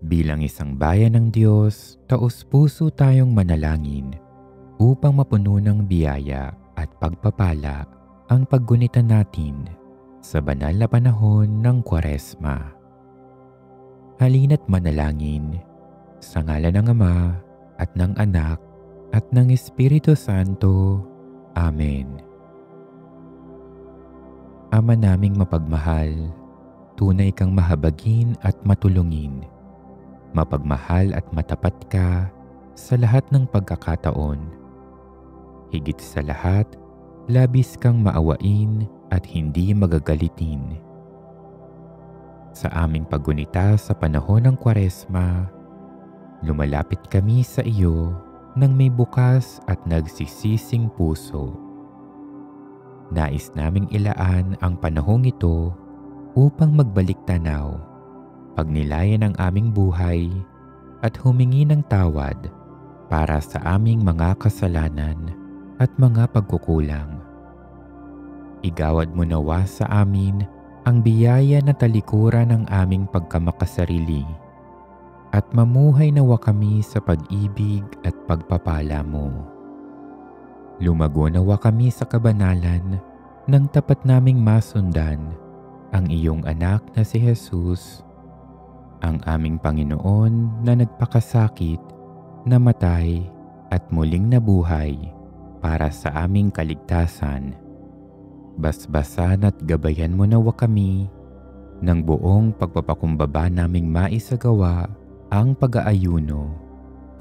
Bilang isang bayan ng Diyos, taos-puso tayong manalangin upang mapuno ng biyaya at pagpapala ang paggunita natin sa banal na panahon ng Kwaresma. Halina't manalangin sa ngalan ng Ama at ng Anak at ng Espiritu Santo. Amen. Ama naming mapagmahal, tunay kang mahabagin at matulungin. Mapagmahal at matapat ka sa lahat ng pagkakataon. Higit sa lahat, labis kang maawain at hindi magagalitin. Sa aming paggunita sa panahon ng Kwaresma, lumalapit kami sa iyo nang may bukas at nagsisising puso. Nais naming ilaan ang panahong ito upang magbalik tanaw, pagnilayan ang aming buhay at humingi ng tawad para sa aming mga kasalanan at mga pagkukulang. Igawad mo nawa sa amin ang biyaya na talikuran ng aming pagkamakasarili at mamuhay nawa kami sa pag-ibig at pagpapala mo. Lumago nawa kami sa kabanalan nang tapat naming masundan ang iyong anak na si Jesus, ang aming Panginoon na nagpakasakit, namatay at muling nabuhay para sa aming kaligtasan. Basbasan at gabayan mo nawa kami ng buong pagpapakumbaba naming maisagawa ang pag-aayuno,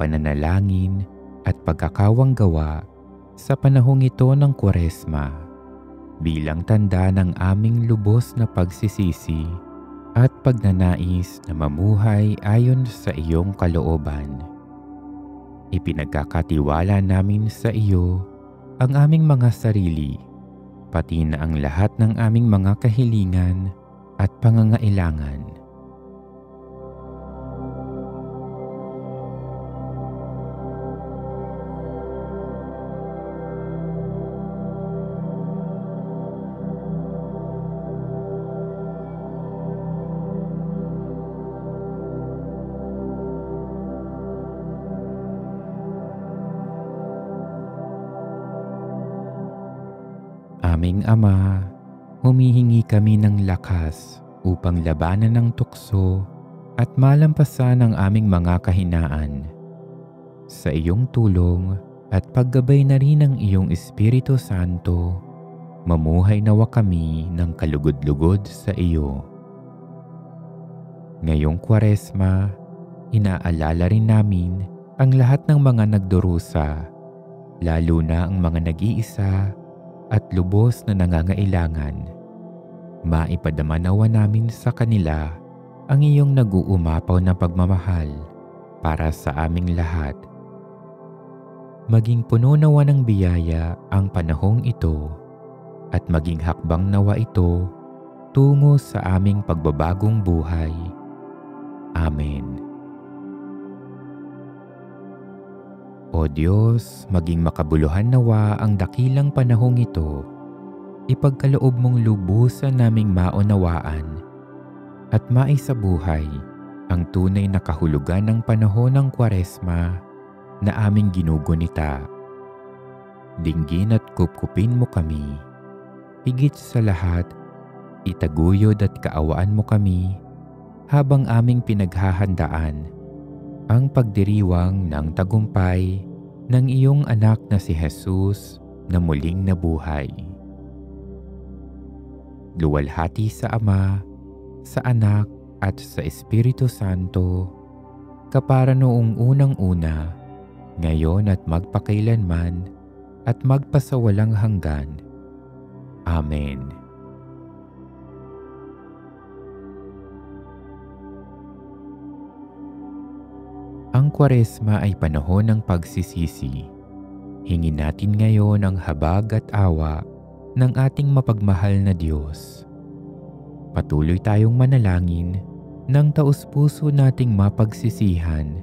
pananalangin at pagkakawanggawa sa panahong ito ng Kwaresma bilang tanda ng aming lubos na pagsisisi at pagnanais na mamuhay ayon sa iyong kalooban. Ipinagkakatiwala namin sa iyo ang aming mga sarili, pati na ang lahat ng aming mga kahilingan at pangangailangan. Aming Ama, humihingi kami ng lakas upang labanan ng tukso at malampasan ang aming mga kahinaan. Sa iyong tulong at paggabay na rin ng iyong Espiritu Santo, mamuhay nawa kami ng kalugod-lugod sa iyo. Ngayong Kwaresma, inaalala rin namin ang lahat ng mga nagdurusa, lalo na ang mga nag-iisa at lubos na nangangailangan. Maipadama nawa namin sa kanila ang iyong nag-uumapaw na pagmamahal para sa aming lahat. Maging puno nawa ng biyaya ang panahong ito at maging hakbang nawa ito tungo sa aming pagbabagong buhay. Amen. O Diyos, maging makabuluhan nawa ang dakilang panahong ito. Ipagkaloob mong lubusan naming maunawaan at maisabuhay ang tunay na kahulugan ng panahon ng Kwaresma na aming ginugunita. Dinggin at kupkupin mo kami. Higit sa lahat, itaguyod at kaawaan mo kami habang aming pinaghahandaan ang pagdiriwang ng tagumpay ng iyong anak na si Jesus na muling nabuhay. Luwalhati sa Ama, sa Anak at sa Espiritu Santo, kapara noong unang-una, ngayon at magpakailanman at magpasawalang hanggan. Amen. Ang Kwaresma ay panahon ng pagsisisi. Hingin natin ngayon ang habag at awa ng ating mapagmahal na Diyos. Patuloy tayong manalangin nang taos-puso nating mapagsisihan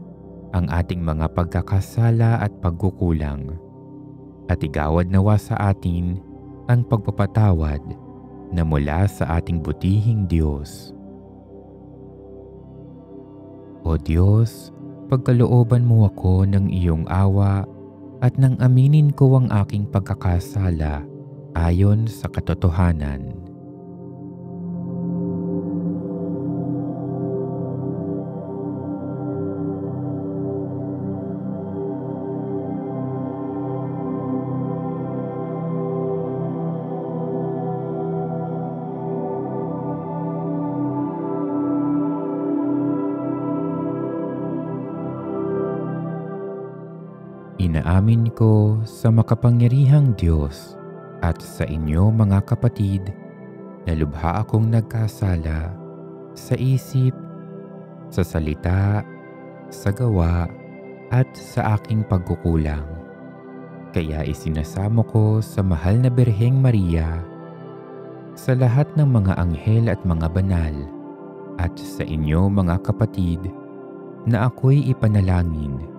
ang ating mga pagkakasala at pagkukulang. At igawad nawa sa atin ang pagpapatawad na mula sa ating butihing Diyos. O O Diyos, pagkalooban mo ako ng iyong awa at nang aminin ko ang aking pagkakasala ayon sa katotohanan. Inaamin ko sa makapangyarihang Diyos at sa inyo mga kapatid na lubha akong nagkasala sa isip, sa salita, sa gawa at sa aking pagkukulang. Kaya isinasamo ko sa mahal na Birheng Maria, sa lahat ng mga anghel at mga banal, at sa inyo mga kapatid na ako'y ipanalangin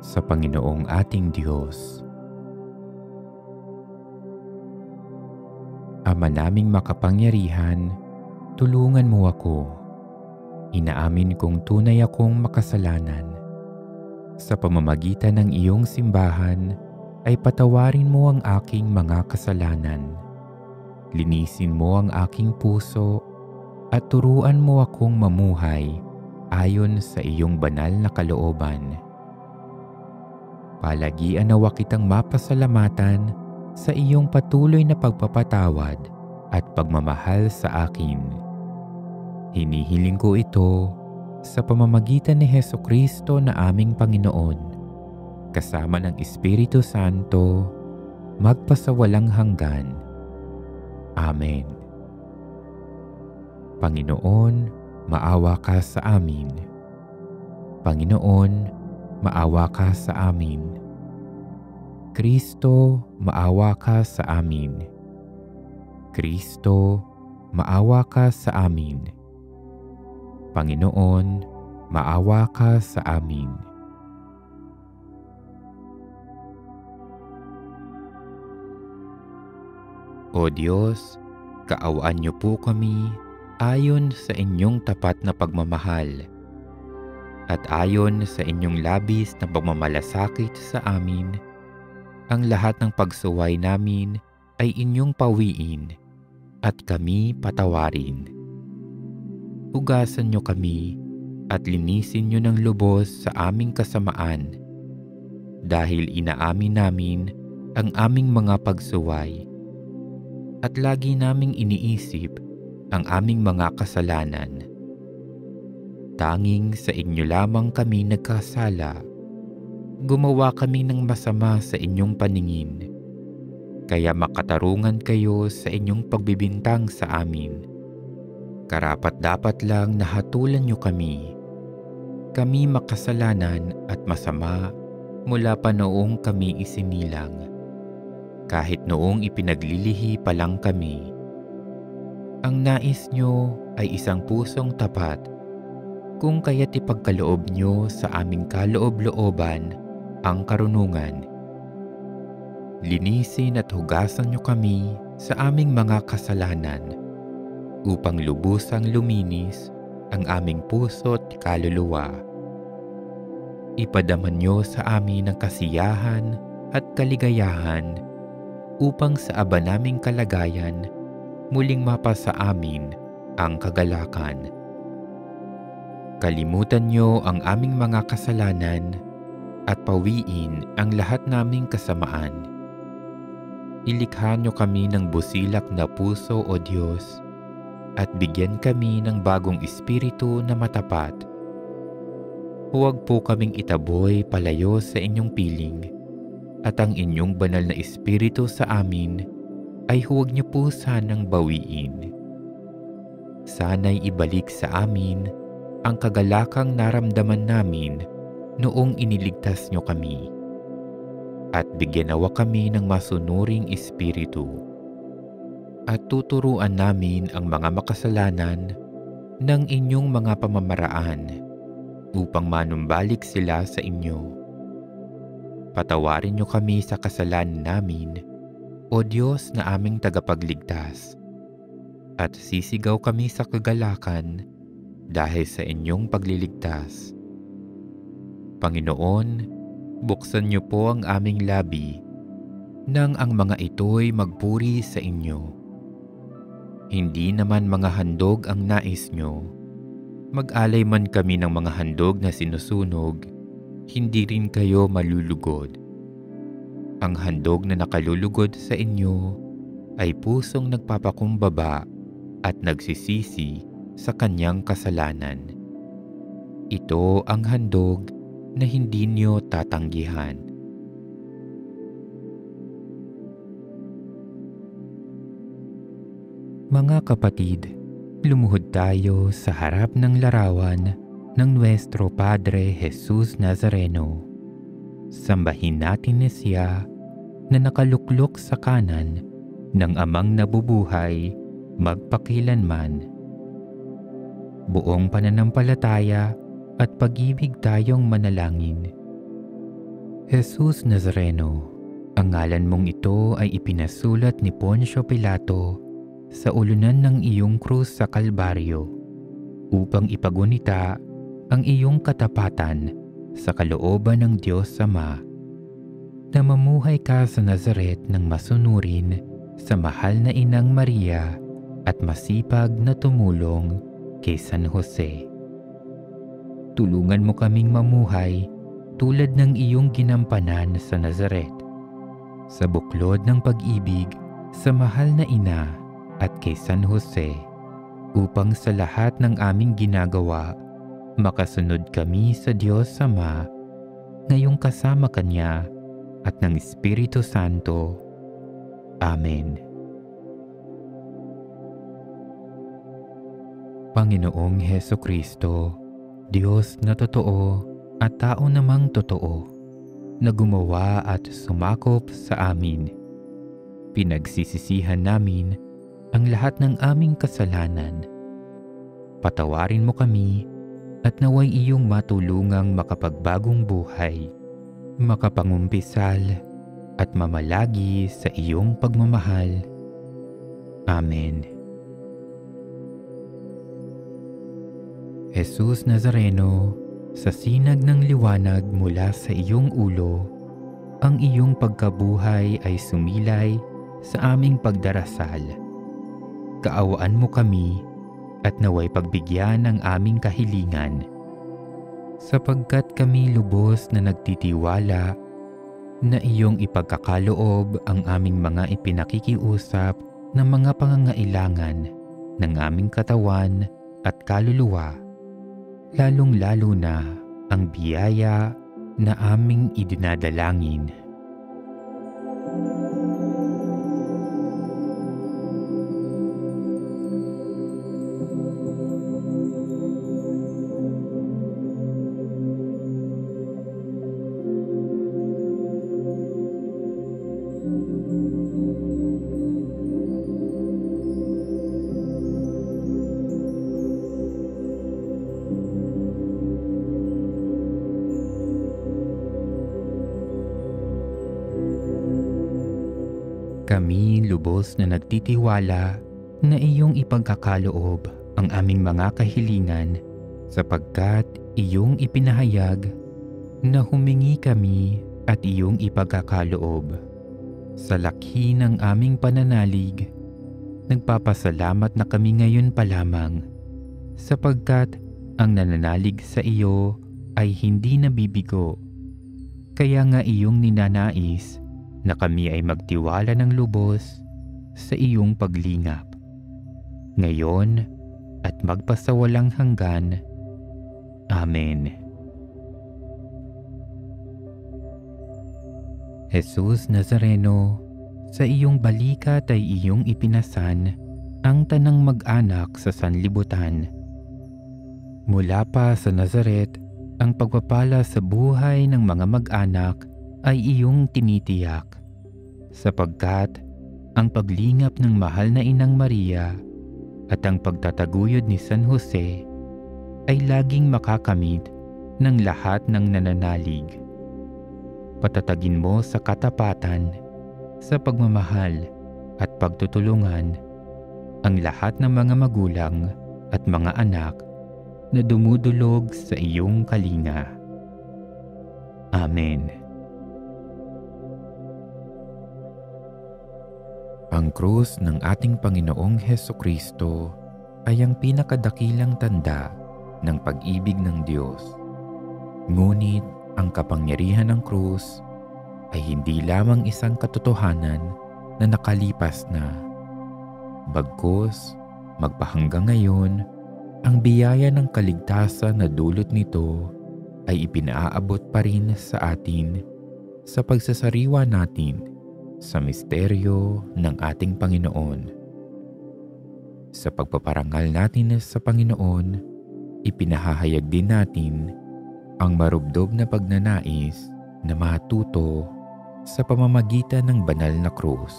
sa Panginoong ating Diyos. Ama naming makapangyarihan, tulungan mo ako. Inaamin kong tunay akong makasalanan. Sa pamamagitan ng iyong simbahan, ay patawarin mo ang aking mga kasalanan. Linisin mo ang aking puso at turuan mo akong mamuhay ayon sa iyong banal na kalooban. Palagian nawa kitang mapasalamatan sa iyong patuloy na pagpapatawad at pagmamahal sa akin. Hinihiling ko ito sa pamamagitan ni Hesukristo na aming Panginoon, kasama ng Espiritu Santo, magpasawalang hanggan. Amen. Panginoon, maawa ka sa amin. Panginoon, maawa ka sa amin. Kristo, maawa ka sa amin. Kristo, maawa ka sa amin. Panginoon, maawa ka sa amin. O Diyos, kaawaan niyo po kami ayon sa inyong tapat na pagmamahal at ayon sa inyong labis na pagmamalasakit sa amin. Ang lahat ng pagsuway namin ay inyong pawiin at kami patawarin. Hugasan niyo kami at linisin niyo ng lubos sa aming kasamaan, dahil inaamin namin ang aming mga pagsuway at lagi naming iniisip ang aming mga kasalanan. Tanging sa inyo lamang kami nagkasala. Gumawa kami ng masama sa inyong paningin, kaya makatarungan kayo sa inyong pagbibintang sa amin. Karapat-dapat lang na hatulan niyo kami. Kami makasalanan at masama mula pa noong kami isinilang, kahit noong ipinaglilihi pa lang kami. Ang nais niyo ay isang pusong tapat, kung kaya't ipagkaloob niyo sa aming kaloob-looban ang karunungan. Linisin at hugasan niyo kami sa aming mga kasalanan, upang lubusang luminis ang aming puso at kaluluwa. Ipadaman niyo sa amin ang kasiyahan at kaligayahan, upang sa aba naming kalagayan muling mapasa amin ang kagalakan. Kalimutan niyo ang aming mga kasalanan at pawiin ang lahat naming kasamaan. Ilikha niyo kami ng busilak na puso, O Diyos, at bigyan kami ng bagong espiritu na matapat. Huwag po kaming itaboy palayo sa inyong piling, at ang inyong banal na espiritu sa amin ay huwag niyo po sanang bawiin. Sana'y ibalik sa amin ang kagalakang naramdaman namin noong iniligtas niyo kami, at bigyan nawa kami ng masunuring espiritu, at tuturuan namin ang mga makasalanan ng inyong mga pamamaraan, upang manumbalik sila sa inyo. Patawarin niyo kami sa kasalanan namin, O Diyos na aming tagapagligtas, at sisigaw kami sa kagalakan dahil sa inyong pagliligtas. Panginoon, buksan niyo po ang aming labi nang ang mga ito'y magpuri sa inyo. Hindi naman mga handog ang nais niyo. Mag-alay man kami ng mga handog na sinusunog, hindi rin kayo malulugod. Ang handog na nakalulugod sa inyo ay pusong nagpapakumbaba at nagsisisi sa kanyang kasalanan. Ito ang handog na hindi niyo tatanggihan. Mga kapatid, lumuhod tayo sa harap ng larawan ng Nuestro Padre Jesus Nazareno. Sambahin natin siya na nakaluklok sa kanan ng Amang nabubuhay magpakilanman. Buong pananampalataya at pag-ibig tayong manalangin. Jesus Nazareno, ang ngalan mong ito ay ipinasulat ni Poncio Pilato sa ulunan ng iyong krus sa Kalbaryo upang ipagunita ang iyong katapatan sa kalooban ng Diyos Ama. Namamuhay ka sa Nazaret ng masunurin sa mahal na Inang Maria at masipag na tumulong kay San Jose. Tulungan mo kaming mamuhay tulad ng iyong ginampanan sa Nazaret, sa buklod ng pag-ibig sa mahal na Ina at kay San Jose, upang sa lahat ng aming ginagawa, makasunod kami sa Diyos Ama, ngayong kasama Kanya at ng Espiritu Santo. Amen. Panginoong Hesukristo, Diyos na totoo at tao namang totoo, na gumawa at sumakop sa amin. Pinagsisisihan namin ang lahat ng aming kasalanan. Patawarin mo kami at naway iyong matulungang makapagbagong buhay, makapangumpisal at mamalagi sa iyong pagmamahal. Amen. Jesus Nazareno, sa sinag ng liwanag mula sa iyong ulo, ang iyong pagkabuhay ay sumilay sa aming pagdarasal. Kaawaan mo kami at naway pagbigyan ang aming kahilingan, sapagkat kami lubos na nagtitiwala na iyong ipagkakaloob ang aming mga ipinakikiusap ng mga pangangailangan ng aming katawan at kaluluwa, lalong-lalo na ang biyaya na aming idinadalangin. Kami lubos na nagtitiwala na iyong ipagkakaloob ang aming mga kahilingan, sapagkat iyong ipinahayag na humingi kami at iyong ipagkakaloob. Sa laki ng aming pananalig, nagpapasalamat na kami ngayon pa lamang, sapagkat ang nananalig sa iyo ay hindi nabibigo. Kaya nga iyong ninanais na kami ay magtiwala ng lubos sa iyong paglingap, ngayon at magpasawalang hanggan. Amen. Jesus Nazareno, sa iyong balikat ay iyong ipinasan ang tanang mag-anak sa sanlibutan. Mula pa sa Nazaret, ang pagpapala sa buhay ng mga mag-anak ay iyong tinitiyak, sapagkat ang paglingap ng mahal na Inang Maria at ang pagtataguyod ni San Jose ay laging makakamit ng lahat ng nananalig. Patatagin mo sa katapatan, sa pagmamahal at pagtutulungan ang lahat ng mga magulang at mga anak na dumudulog sa iyong kalinga. Amen. Ang krus ng ating Panginoong Hesukristo ay ang pinakadakilang tanda ng pag-ibig ng Diyos. Ngunit ang kapangyarihan ng krus ay hindi lamang isang katotohanan na nakalipas na. Bagkus, magpahanggang ngayon, ang biyaya ng kaligtasan na dulot nito ay ipinaaabot pa rin sa atin sa pagsasariwa natin sa misteryo ng ating Panginoon. Sa pagpaparangal natin sa Panginoon, ipinahahayag din natin ang marubdob na pagnanais na matuto sa pamamagitan ng banal na krus.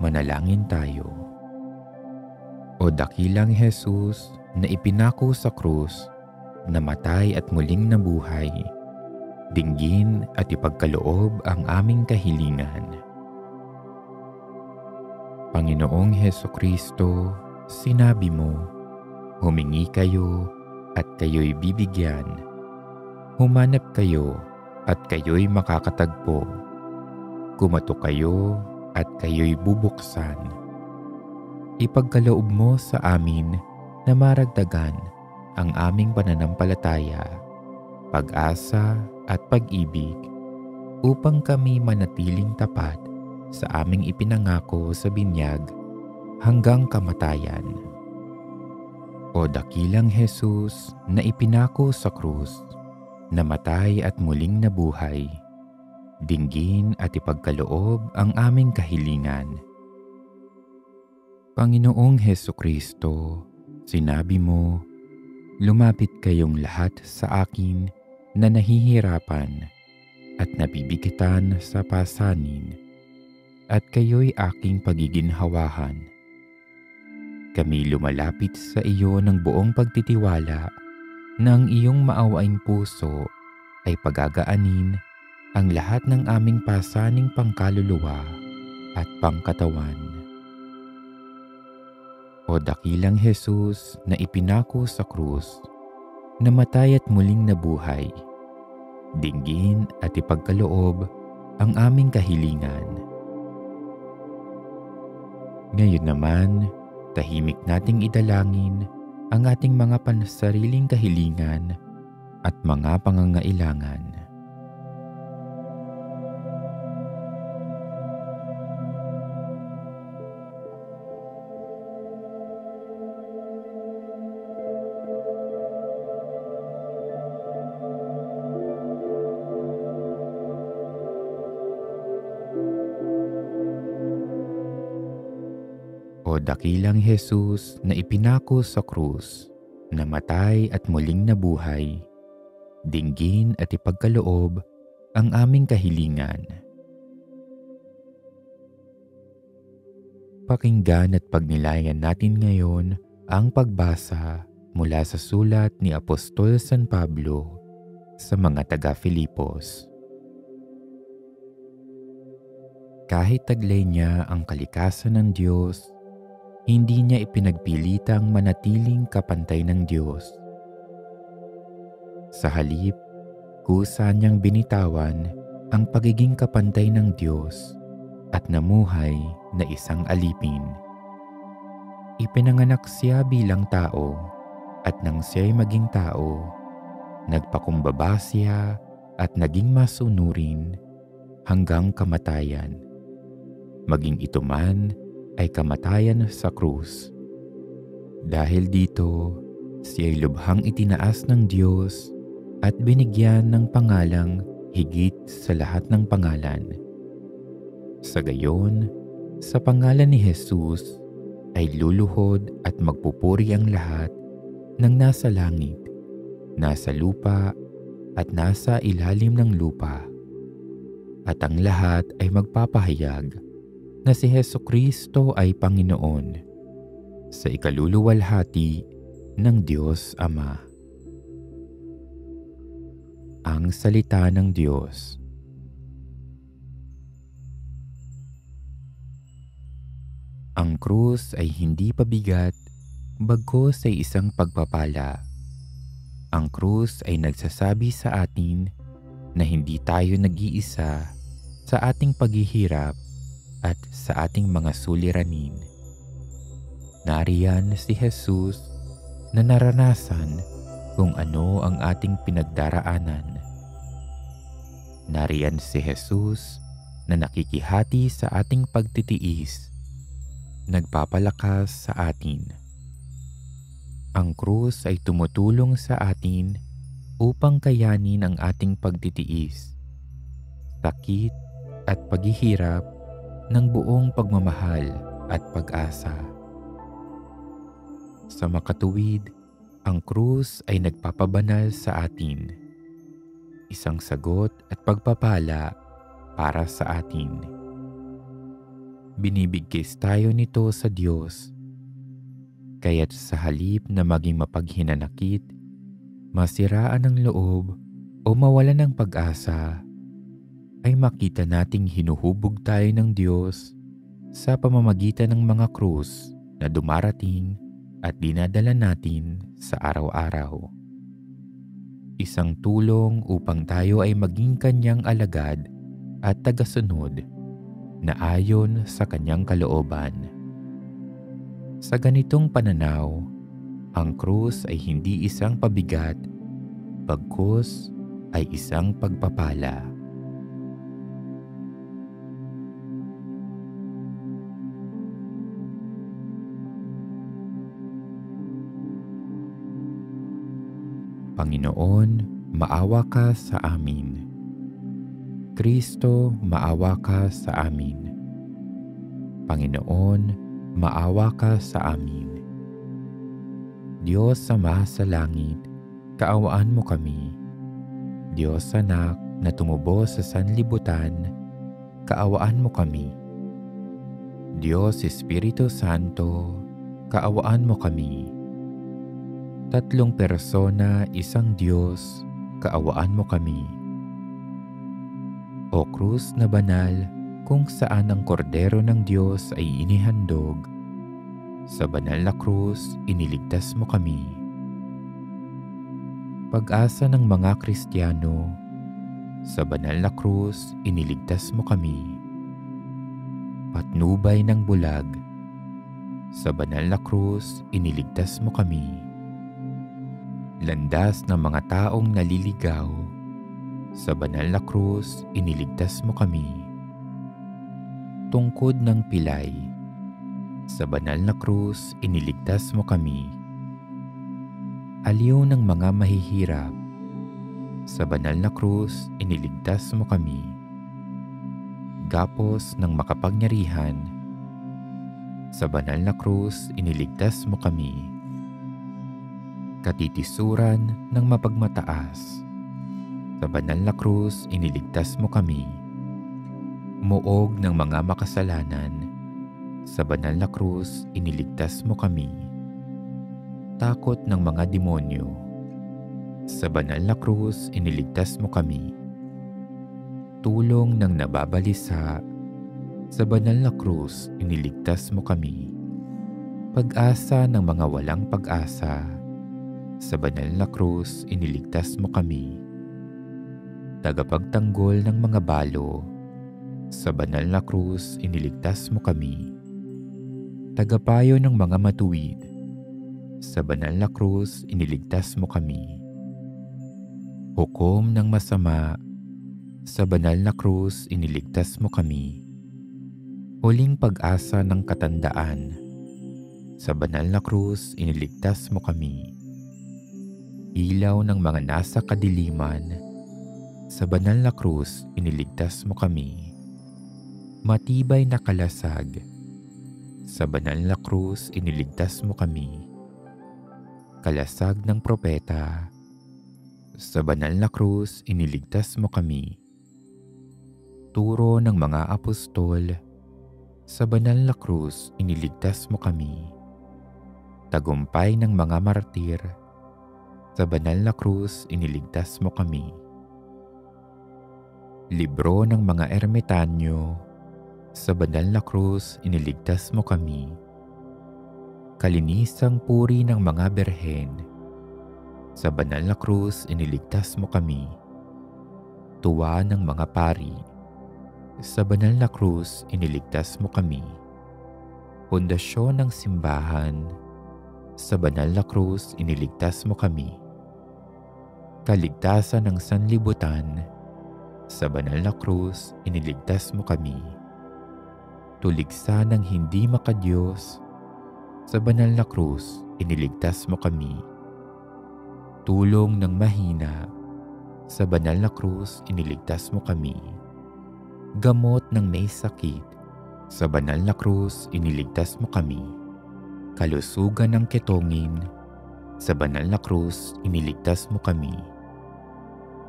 Manalangin tayo. O dakilang Jesus na ipinako sa krus, namatay at muling nabuhay, dinggin at ipagkaloob ang aming kahilingan. Panginoong Hesukristo, sinabi mo, humingi kayo at kayo'y bibigyan. Humanap kayo at kayo'y makakatagpo. Kumatok kayo at kayo'y bubuksan. Ipagkaloob mo sa amin na maragdagan ang aming pananampalataya, pag-asa at pag-ibig upang kami manatiling tapat sa aming ipinangako sa binyag hanggang kamatayan. O dakilang Jesus na ipinako sa krus, namatay at muling nabuhay, dinggin at ipagkaloob ang aming kahilingan. Panginoong Hesukristo, sinabi mo, lumapit kayong lahat sa akin na nahihirapan at nabibigitan sa pasanin, at kayo'y aking pagiginhawahan. Kami lumalapit sa iyo ng buong pagtitiwala na ang iyong maawaing puso ay pagagaanin ang lahat ng aming pasaning pangkaluluwa at pangkatawan. O dakilang Jesus na ipinako sa krus, namatay at muling nabuhay, dinggin at ipagkaloob ang aming kahilingan. Ngayon naman, tahimik nating idalangin ang ating mga pansariling kahilingan at mga pangangailangan. O dakilang Jesus na ipinako sa krus, namatay at muling nabuhay, dinggin at ipagkaloob ang aming kahilingan. Pakinggan at pagnilayan natin ngayon ang pagbasa mula sa sulat ni Apostol San Pablo sa mga taga-Filipos. Kahit taglay niya ang kalikasan ng Diyos, hindi niya ipinagpilitang manatiling kapantay ng Diyos. Sa halip, kusa niyang binitawan ang pagiging kapantay ng Diyos at namuhay na isang alipin. Ipinanganak siya bilang tao at nang siya'y maging tao, nagpakumbaba siya at naging masunurin hanggang kamatayan. Maging ito man ay kamatayan sa krus. Dahil dito, siya'y lubhang itinaas ng Diyos at binigyan ng pangalang higit sa lahat ng pangalan. Sa gayon, sa pangalan ni Jesus ay luluhod at magpupuri ang lahat ng nasa langit, nasa lupa at nasa ilalim ng lupa. At ang lahat ay magpapahayag na si Hesukristo ay Panginoon sa ikaluluwalhati ng Diyos Ama. Ang salita ng Diyos. Ang krus ay hindi pabigat, bagkus ay isang pagpapala. Ang krus ay nagsasabi sa atin na hindi tayo nag-iisa sa ating paghihirap at sa ating mga suliranin. Nariyan si Jesus na naranasan kung ano ang ating pinagdaraanan. Nariyan si Jesus na nakikihati sa ating pagtitiis, nagpapalakas sa atin. Ang krus ay tumutulong sa atin upang kayanin ang ating pagtitiis, sakit at paghihirap ng buong pagmamahal at pag-asa. Sa makatuwid, ang krus ay nagpapabanal sa atin, isang sagot at pagpapala para sa atin. Binibigkis tayo nito sa Diyos, kaya't sa halip na maging mapaghinanakit, masiraan ng loob o mawalan ng pag-asa, ay makita nating hinuhubog tayo ng Diyos sa pamamagitan ng mga krus na dumarating at dinadala natin sa araw-araw. Isang tulong upang tayo ay maging kanyang alagad at tagasunod na ayon sa kanyang kalooban. Sa ganitong pananaw, ang krus ay hindi isang pabigat, bagkus ay isang pagpapala. Panginoon, maawa ka sa amin. Kristo, maawa ka sa amin. Panginoon, maawa ka sa amin. Diyos Ama sa langit, kaawaan mo kami. Diyos Anak na tumubo sa sanlibutan, kaawaan mo kami. Diyos Espiritu Santo, kaawaan mo kami. Tatlong persona, isang Diyos, kaawaan mo kami. O krus na banal, kung saan ang kordero ng Diyos ay inihandog, sa banal na krus, iniligtas mo kami. Pag-asa ng mga Kristiyano, sa banal na krus, iniligtas mo kami. Patnubay ng bulag, sa banal na krus, iniligtas mo kami. Landas ng mga taong naliligaw, sa banal na krus, iniligtas mo kami. Tungkod ng pilay, sa banal na krus, iniligtas mo kami. Aliw ng mga mahihirap, sa banal na krus, iniligtas mo kami. Gapos ng makapangyarihan, sa banal na krus, iniligtas mo kami. Katitisuran ng mapagmataas, sa banal na krus, iniligtas mo kami. Muog ng mga makasalanan, sa banal na krus, iniligtas mo kami. Takot ng mga demonyo, sa banal na krus, iniligtas mo kami. Tulong ng nababalisa, sa banal na krus, iniligtas mo kami. Pag-asa ng mga walang pag-asa, sa banal na krus, iniligtas mo kami. Tagapagtanggol ng mga balo, sa banal na krus, iniligtas mo kami. Tagapayo ng mga matuwid, sa banal na krus, iniligtas mo kami. Hukom ng masama, sa banal na krus, iniligtas mo kami. Huling pag-asa ng katandaan, sa banal na krus, iniligtas mo kami. Ilaw ng mga nasa kadiliman, sa banal na krus, iniligtas mo kami. Matibay na kalasag, sa banal na krus, iniligtas mo kami. Kalasag ng propeta, sa banal na krus, iniligtas mo kami. Turo ng mga apostol, sa banal na krus, iniligtas mo kami. Tagumpay ng mga martir, sa banal na krus, iniligtas mo kami. Libro ng mga ermitanyo, sa banal na krus, iniligtas mo kami. Kalinisang puri ng mga berhen, sa banal na krus, iniligtas mo kami. tuwa ng mga pari. Sa banal na krus, iniligtas mo kami. Pundasyon ng simbahan, sa banal na krus, iniligtas mo kami. Kaligtasan ng sanlibutan, sa banal na krus, iniligtas mo kami. Tuligsa ng hindi makadiyos, sa banal na krus, iniligtas mo kami. Tulong ng mahina, sa banal na krus, iniligtas mo kami. Gamot ng may sakit, sa banal na krus, iniligtas mo kami. Kalusugan ng ketongin, sa banal na krus, iniligtas mo kami.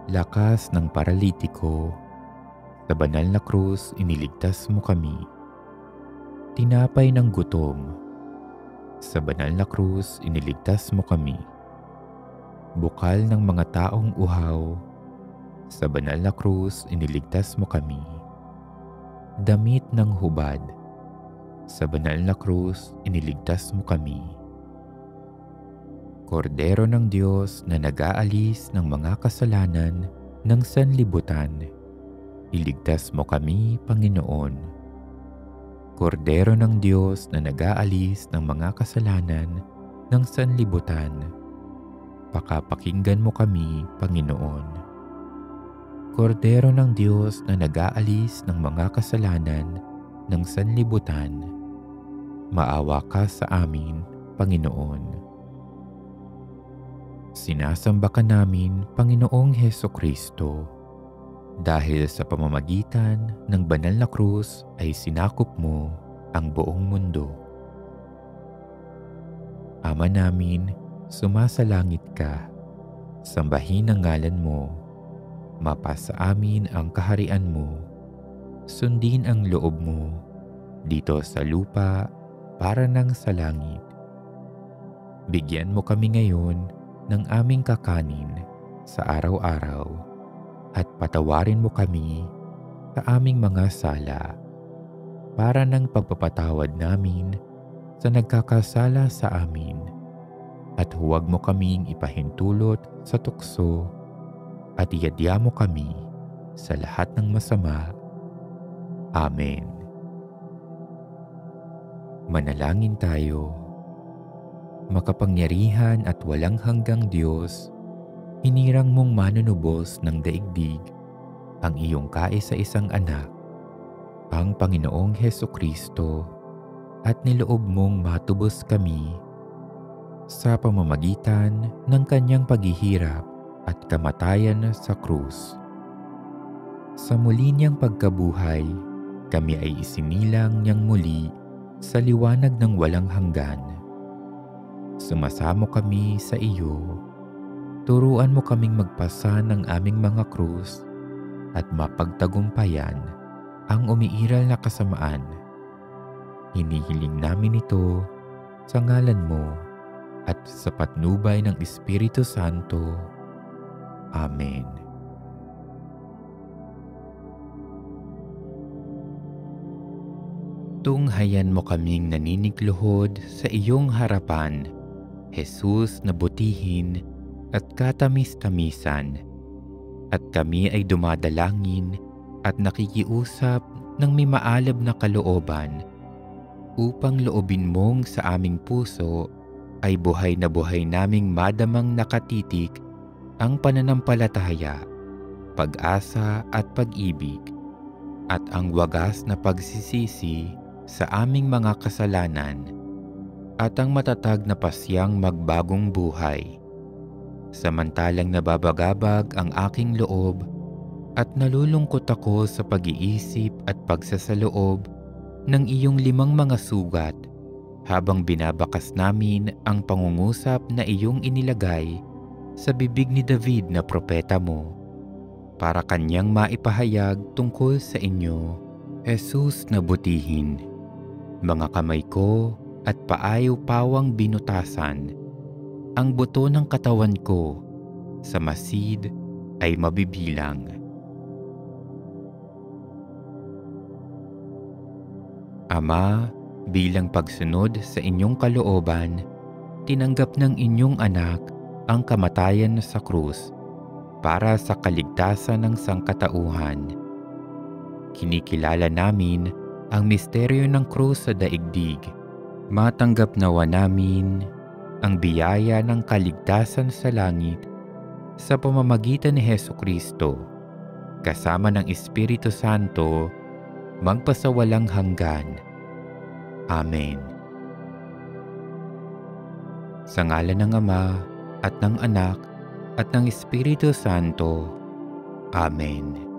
Lakas ng paralitiko, sa banal na krus, iniligtas mo kami. Tinapay ng gutom, sa banal na krus, iniligtas mo kami. Bukal ng mga taong uhaw, sa banal na krus, iniligtas mo kami. Damit ng hubad, sa banal na krus, iniligtas mo kami. Kordero ng Diyos na nag-aalis ng mga kasalanan ng sanlibutan, iligtas mo kami, Panginoon. Kordero ng Diyos na nag-aalis ng mga kasalanan ng sanlibutan, pakapakinggan mo kami, Panginoon. Kordero ng Diyos na nag-aalis ng mga kasalanan ng sanlibutan, maawa ka sa amin, Panginoon. Sinasamba ka namin, Panginoong Hesukristo, dahil sa pamamagitan ng banal na krus ay sinakop mo ang buong mundo. Ama namin, sumasalangit ka, sambahin ang ngalan mo, mapasa amin ang kaharian mo, sundin ang loob mo, dito sa lupa para nang sa langit. Bigyan mo kami ngayon ng aming kakanin sa araw-araw, at patawarin mo kami sa aming mga sala, para ng pagpapatawad namin sa nagkakasala sa amin, at huwag mo kaming ipahintulot sa tukso, at iadya mo kami sa lahat ng masama. Amen. Manalangin tayo. Makapangyarihan at walang hanggang Diyos, hinirang mong manunubos ng daigdig ang iyong kaisa-isang anak, ang Panginoong Hesukristo, at niloob mong matubos kami sa pamamagitan ng kanyang paghihirap at kamatayan sa krus. Sa muli niyang pagkabuhay, kami ay isinilang niyang muli sa liwanag ng walang hanggan. Sumasamo kami sa iyo. Turuan mo kaming magpasa ng aming mga krus at mapagtagumpayan ang umiiral na kasamaan. Hinihiling namin ito sa ngalan mo at sa patnubay ng Espiritu Santo. Amen. Tunghayan mo kaming naninikluhod sa iyong harapan, Jesus na butihin at katamis-tamisan, at kami ay dumadalangin at nakikiusap ng may maalab na kalooban, upang loobin mong sa aming puso ay buhay na buhay naming madamang nakatitik ang pananampalataya, pag-asa at pag-ibig, at ang wagas na pagsisisi sa aming mga kasalanan, at ang matatag na pasyang magbagong buhay. Samantalang nababagabag ang aking loob at nalulungkot ako sa pag-iisip at pagsasaloob ng iyong 5 mga sugat, habang binabakas namin ang pangungusap na iyong inilagay sa bibig ni David na propeta mo, para kanyang maipahayag tungkol sa inyo, Jesus na butihin. Mga kamay ko at paayo pawang binutasan, ang buto ng katawan ko sa masid ay mabibilang. Ama, bilang pagsunod sa inyong kalooban, tinanggap ng inyong anak ang kamatayan sa krus para sa kaligtasan ng sangkatauhan. Kinikilala namin ang misteryo ng krus sa daigdig. Matanggap nawa namin ang biyaya ng kaligtasan sa langit sa pamamagitan ni Hesukristo, kasama ng Espiritu Santo, magpasawalang hanggan. Amen. Sa ngalan ng Ama at ng Anak at ng Espiritu Santo. Amen.